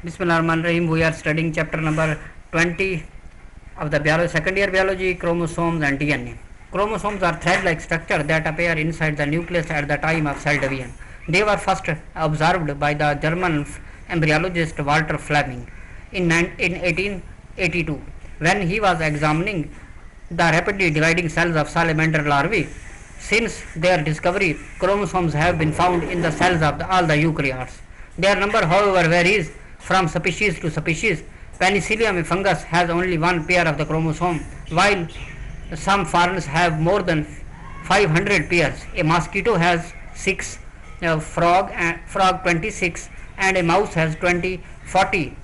Bismillahirrahmanirrahim. We are studying chapter number 20 of the biology, second year biology, chromosomes and DNA. Chromosomes are thread-like structure that appear inside the nucleus at the time of cell division. They were first observed by the German embryologist Walter Fleming in 1882 when he was examining the rapidly dividing cells of salamander larvae. Since their discovery, chromosomes have been found in the cells of all the eukaryotes. Their number, however, varies from species to species. Penicillium fungus has only one pair of the chromosome, while some ferns have more than 500 pairs. A mosquito has 6, a frog 26, and a mouse has 40.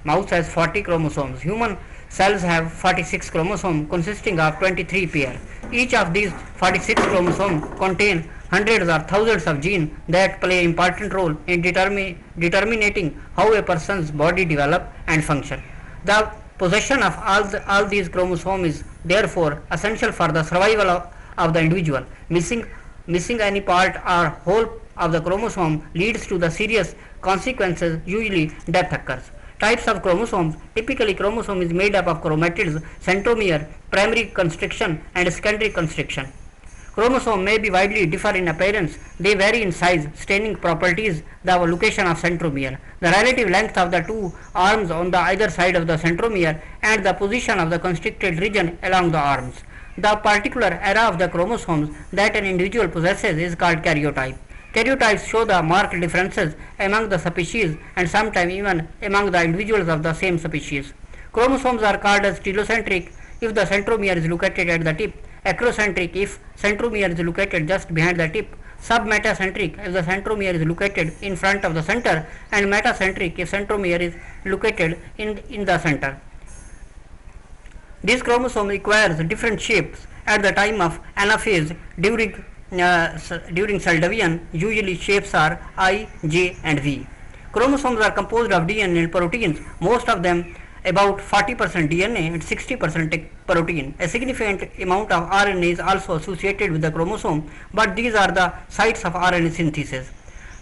Mouse has 40 chromosomes. Human cells have 46 chromosomes consisting of 23 pairs. Each of these 46 chromosomes contain hundreds or thousands of genes that play an important role in determining how a person's body develops and functions. The possession of all these chromosomes is therefore essential for the survival of the individual. Missing any part or whole of the chromosome leads to the serious consequences, usually death occurs. Types of chromosomes. Typically, chromosome is made up of chromatids, centromere, primary constriction and secondary constriction. Chromosomes may be widely differ in appearance. They vary in size, staining properties, the location of centromere, the relative length of the two arms on the either side of the centromere, and the position of the constricted region along the arms. The particular era of the chromosomes that an individual possesses is called karyotype. Karyotypes show the marked differences among the species and sometimes even among the individuals of the same species. Chromosomes are called as telocentric if the centromere is located at the tip, acrocentric if centromere is located just behind the tip, submetacentric if the centromere is located in front of the center, and metacentric if centromere is located in the center. This chromosome requires different shapes at the time of anaphase during cell division. Usually shapes are I, J and V. Chromosomes are composed of DNA and proteins, most of them about 40% DNA and 60% protein. A significant amount of RNA is also associated with the chromosome, but these are the sites of RNA synthesis.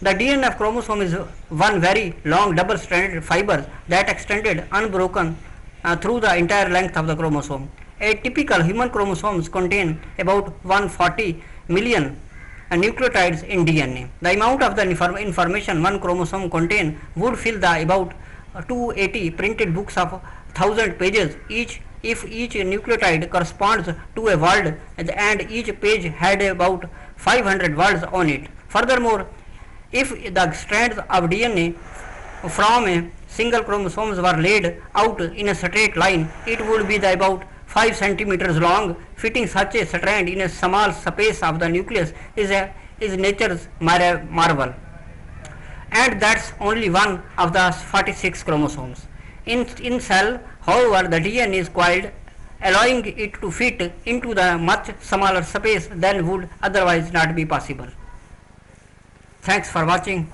The DNA of chromosome is one very long double-stranded fiber that extended unbroken through the entire length of the chromosome. A typical human chromosomes contain about 140 million nucleotides in DNA. The amount of the information one chromosome contains would fill the about 280 printed books of 1000 pages each if each nucleotide corresponds to a word and each page had about 500 words on it. Furthermore, if the strands of DNA from a single chromosome were laid out in a straight line, it would be about 5 centimeters long. Fitting such a strand in a small space of the nucleus is nature's marvel. And that's only one of the 46 chromosomes. In cell, however, the DNA is coiled, allowing it to fit into the much smaller space than would otherwise not be possible. Thanks for watching.